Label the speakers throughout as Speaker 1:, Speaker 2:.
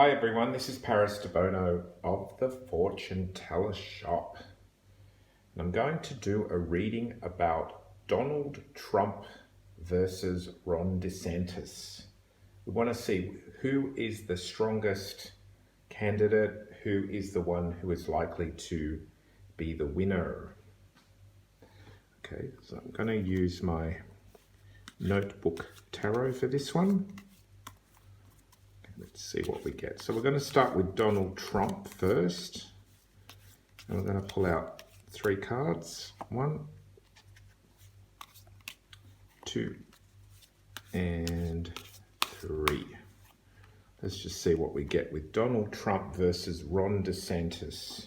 Speaker 1: Hi everyone, this is Debono of the Fortune Teller Shop. And I'm going to do a reading about Donald Trump versus Ron DeSantis. We want to see who is the strongest candidate, who is the one who is likely to be the winner. Okay, so I'm going to use my notebook tarot for this one. Let's see what we get. So we're going to start with Donald Trump first. And we're going to pull out 3 cards. 1, 2, and 3. Let's just see what we get with Donald Trump versus Ron DeSantis.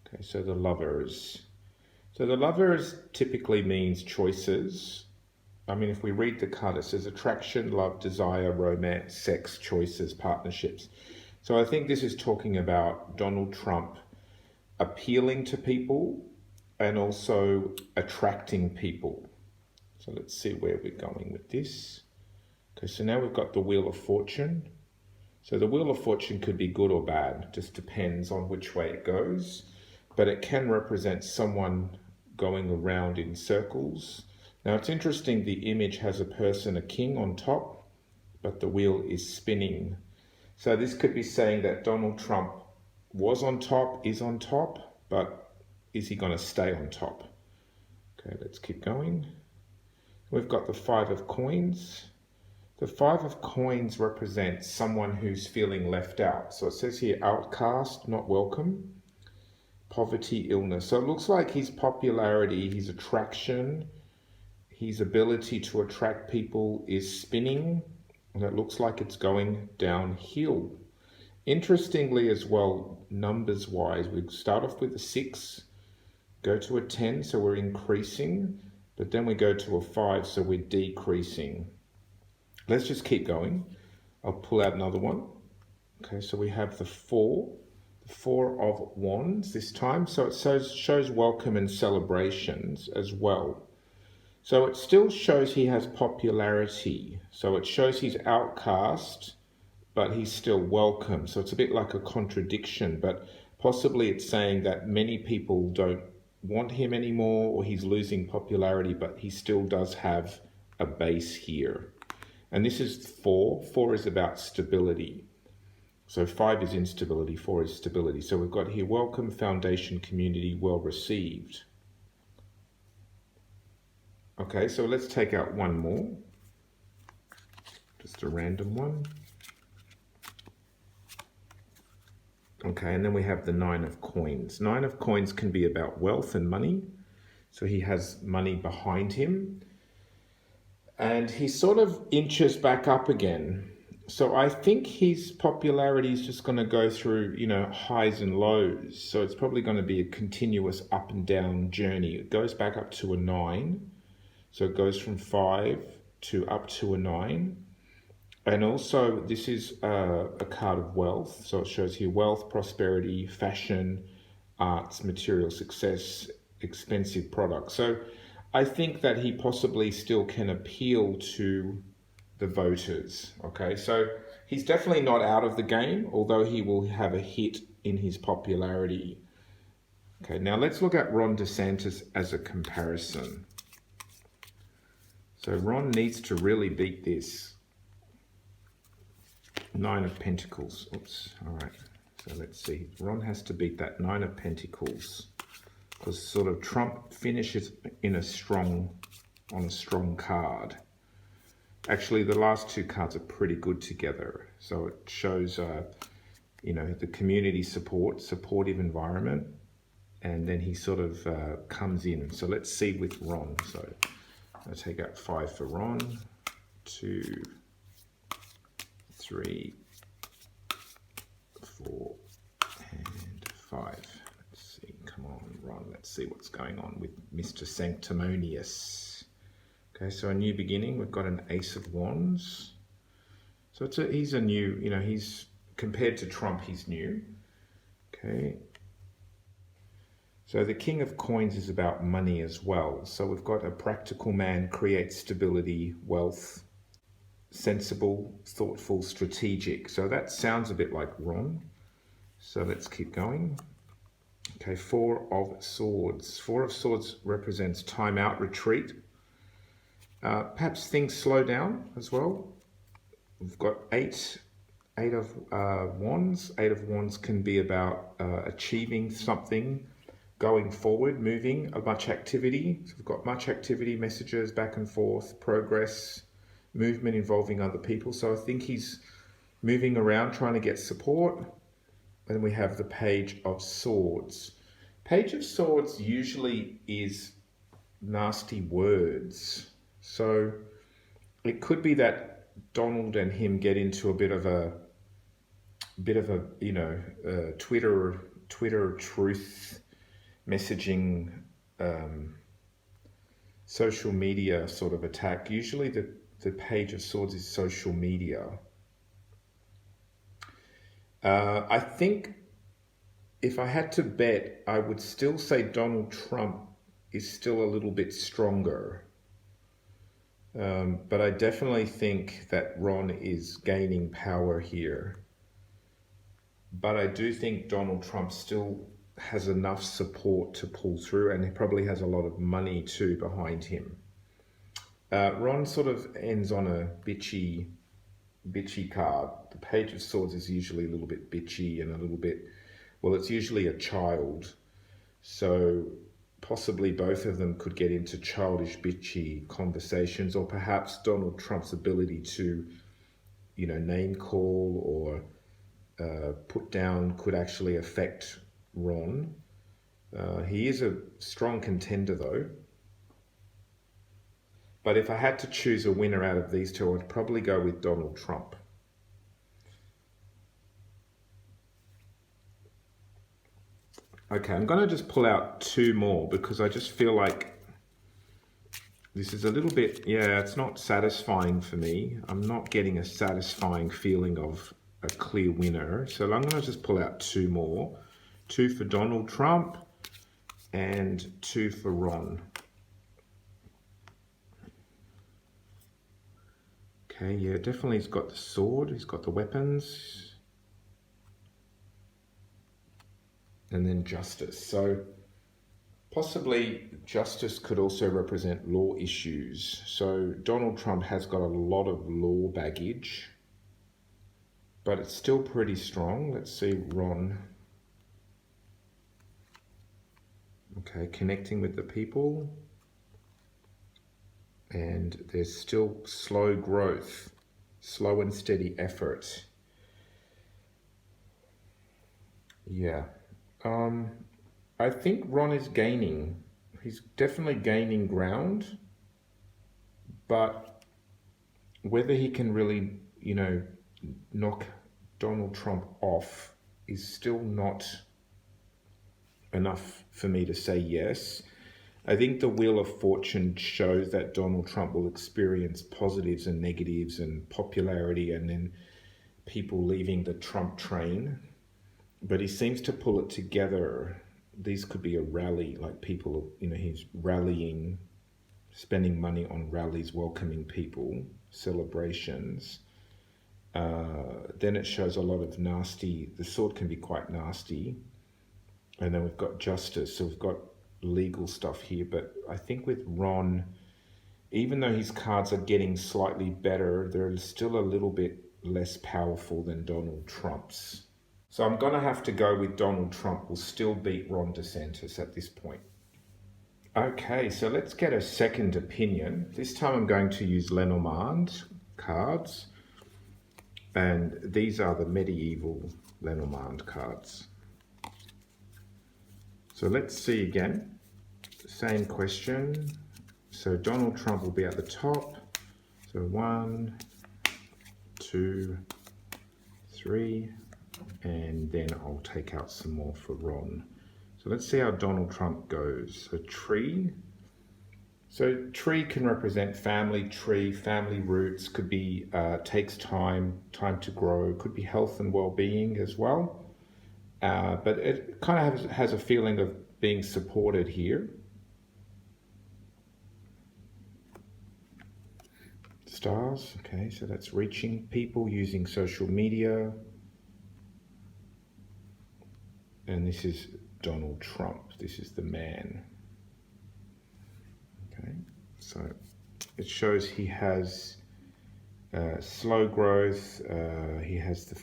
Speaker 1: Okay, so the Lovers. So the Lovers typically means choices. I mean, if we read the card, it says attraction, love, desire, romance, sex, choices, partnerships. So I think this is talking about Donald Trump appealing to people and also attracting people. So let's see where we're going with this. Okay, so now we've got the Wheel of Fortune. So the Wheel of Fortune could be good or bad, just depends on which way it goes. But it can represent someone going around in circles. Now it's interesting, the image has a person, a king on top, but the wheel is spinning. So this could be saying that Donald Trump was on top, is on top, but is he going to stay on top? Okay, let's keep going. We've got the 5 of Coins. The 5 of Coins represents someone who's feeling left out. So it says here, outcast, not welcome, poverty, illness. So it looks like his popularity, his attraction, his ability to attract people is spinning, and it looks like it's going downhill. Interestingly as well, numbers wise, we start off with a 6, go to a 10, so we're increasing, but then we go to a 5, so we're decreasing. Let's just keep going. I'll pull out another one. Okay, so we have the 4 of Wands this time, so it shows welcome and celebrations as well. So it still shows he has popularity. So it shows he's outcast, but he's still welcome. So it's a bit like a contradiction, but possibly it's saying that many people don't want him anymore, or he's losing popularity, but he still does have a base here. And this is 4. 4 is about stability. So 5 is instability, 4 is stability. So we've got here welcome, foundation, community, well received. Okay, so let's take out one more. Just a random one. Okay, and then we have the 9 of Coins. 9 of Coins can be about wealth and money. So he has money behind him. And he sort of inches back up again. So I think his popularity is just going to go through, highs and lows. So it's probably going to be a continuous up and down journey. It goes back up to a 9. So it goes from 5 to up to a 9. And also this is a card of wealth. So it shows here wealth, prosperity, fashion, arts, material success, expensive products. So I think that he possibly still can appeal to the voters. Okay, so he's definitely not out of the game, although he will have a hit in his popularity. Okay, now let's look at Ron DeSantis as a comparison. So Ron needs to really beat this. 9 of Pentacles. Oops. All right. So let's see. Ron has to beat that 9 of Pentacles, because sort of Trump finishes on a strong card. Actually, the last 2 cards are pretty good together. So it shows, the community support, supportive environment, and then he sort of comes in. So let's see with Ron. So I'll take out 5 for Ron, 2, 3, 4, and 5. Let's see, come on, Ron, let's see what's going on with Mr. Sanctimonious. Okay, so a new beginning, we've got an Ace of Wands. So he's a new, he's, compared to Trump, he's new. Okay. So the King of Coins is about money as well. So we've got a practical man, creates stability, wealth, sensible, thoughtful, strategic. So that sounds a bit like Ron. So let's keep going. Okay, Four of Swords. Four of Swords represents time out, retreat. Perhaps things slow down as well. We've got Eight of Wands. Eight of Wands can be about achieving something, going forward, moving, much activity. So we've got much activity, messages back and forth, progress, movement involving other people. So I think he's moving around trying to get support. And we have the Page of Swords. Page of Swords usually is nasty words. So it could be that Donald and him get into a bit of a Twitter truth messaging, social media sort of attack. Usually the Page of Swords is social media. I think if I had to bet, I would still say Donald Trump is still a little bit stronger. But I definitely think that Ron is gaining power here. But I do think Donald Trump still has enough support to pull through, and he probably has a lot of money too behind him. Ron sort of ends on a bitchy card. The Page of Swords is usually a little bit bitchy and a little bit, well, it's usually a child. So possibly both of them could get into childish, bitchy conversations, or perhaps Donald Trump's ability to, name call or put down could actually affect Ron. He is a strong contender though. But if I had to choose a winner out of these two, I'd probably go with Donald Trump. Okay, I'm going to just pull out two more because I just feel like this is a little bit, it's not satisfying for me. I'm not getting a satisfying feeling of a clear winner. So I'm going to just pull out two more. Two for Donald Trump and two for Ron. Okay, yeah, definitely he's got the sword, he's got the weapons. And then justice. So possibly justice could also represent law issues. So Donald Trump has got a lot of law baggage, but it's still pretty strong. Let's see Ron. Okay, connecting with the people. And there's still slow growth, slow and steady effort. Yeah. I think Ron is gaining. He's definitely gaining ground, but whether he can really, knock Donald Trump off is still not enough for me to say yes. I think the Wheel of Fortune shows that Donald Trump will experience positives and negatives and popularity and then people leaving the Trump train. But he seems to pull it together. These could be a rally, like people, he's rallying, spending money on rallies, welcoming people, celebrations. Then it shows a lot of nasty, the sword can be quite nasty. And then we've got justice, so we've got legal stuff here. But I think with Ron, even though his cards are getting slightly better, they're still a little bit less powerful than Donald Trump's. So I'm going to have to go with Donald Trump will still beat Ron DeSantis at this point. Okay, so let's get a second opinion. This time I'm going to use Lenormand cards. And these are the medieval Lenormand cards. So let's see again. Same question. So Donald Trump will be at the top. So 1, 2, 3. And then I'll take out some more for Ron. So let's see how Donald Trump goes. So tree. So tree can represent family tree, family roots, could be takes time to grow, could be health and well-being as well. But it kind of has a feeling of being supported here. Stars, okay, so that's reaching people using social media. And this is Donald Trump. This is the man. Okay, so it shows he has slow growth. He has the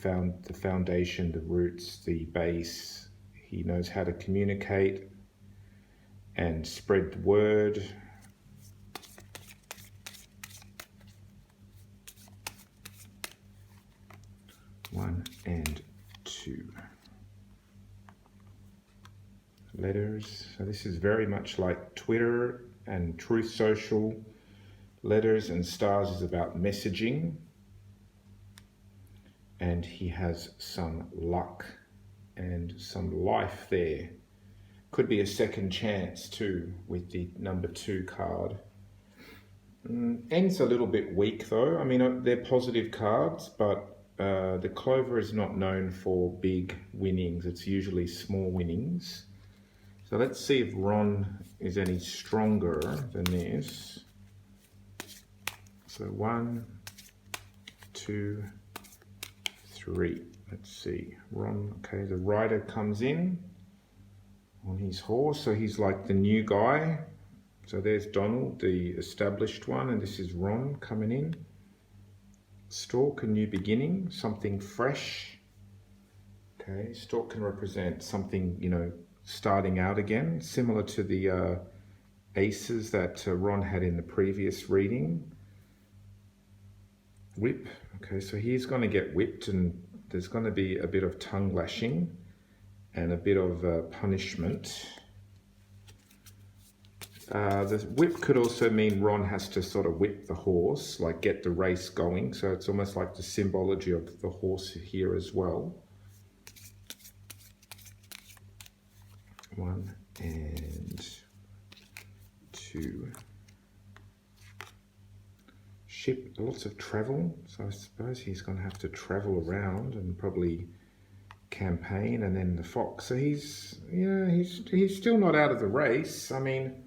Speaker 1: foundation, the roots, the base. He knows how to communicate and spread the word. One and two. Letters. So this is very much like Twitter and Truth Social. Letters and stars is about messaging. And he has some luck and some life there. Could be a second chance too with the number 2 card. End's a little bit weak though. I mean, they're positive cards, but the Clover is not known for big winnings. It's usually small winnings. So let's see if Ron is any stronger than this. So 1, 2, 3. Let's see. Ron, okay, the rider comes in on his horse. So he's like the new guy. So there's Donald, the established one, and this is Ron coming in. Stork, a new beginning, something fresh. Okay, stork can represent something, you know, starting out again, similar to the aces that Ron had in the previous reading. Whip, okay, so he's going to get whipped and there's going to be a bit of tongue lashing and a bit of punishment. The whip could also mean Ron has to sort of whip the horse, like get the race going. So it's almost like the symbology of the horse here as well. 1 and 2. Ship, lots of travel. So I suppose he's going to have to travel around and probably campaign. And then the fox. So he's still not out of the race. I mean,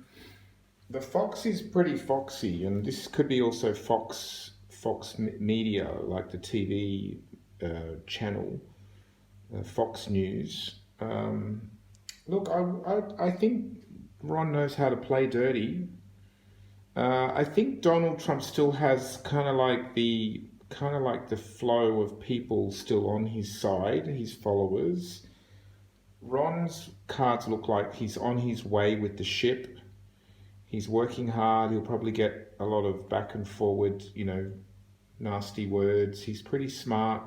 Speaker 1: the fox is pretty foxy, and this could be also Fox Media, like the TV channel, Fox News. Look, I think Ron knows how to play dirty. I think Donald Trump still has kind of like the flow of people still on his side, his followers. Ron's cards look like he's on his way with the ship. He's working hard. He'll probably get a lot of back and forward, you know, nasty words. He's pretty smart.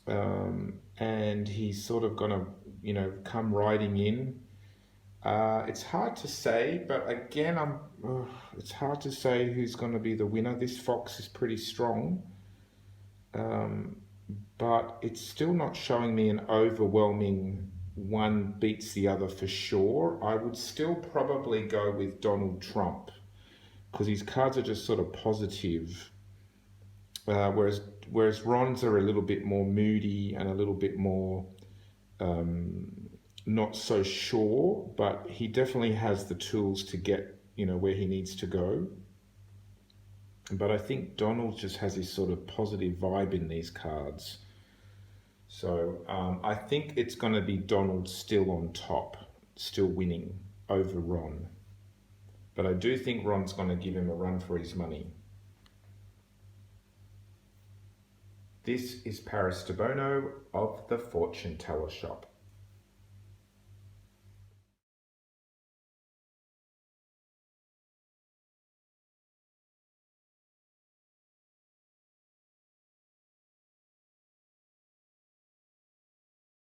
Speaker 1: And he's sort of gonna, you know, come riding in. It's hard to say, but again, it's hard to say who's going to be the winner. This fox is pretty strong, but it's still not showing me an overwhelming one beats the other for sure. I would still probably go with Donald Trump because his cards are just sort of positive, whereas Ron's are a little bit more moody and a little bit more not so sure, but he definitely has the tools to get, you know, where he needs to go. But I think Donald just has this sort of positive vibe in these cards. So I think it's going to be Donald still on top, still winning over Ron. But I do think Ron's going to give him a run for his money. This is Paris Debono of the Fortune Teller Shop.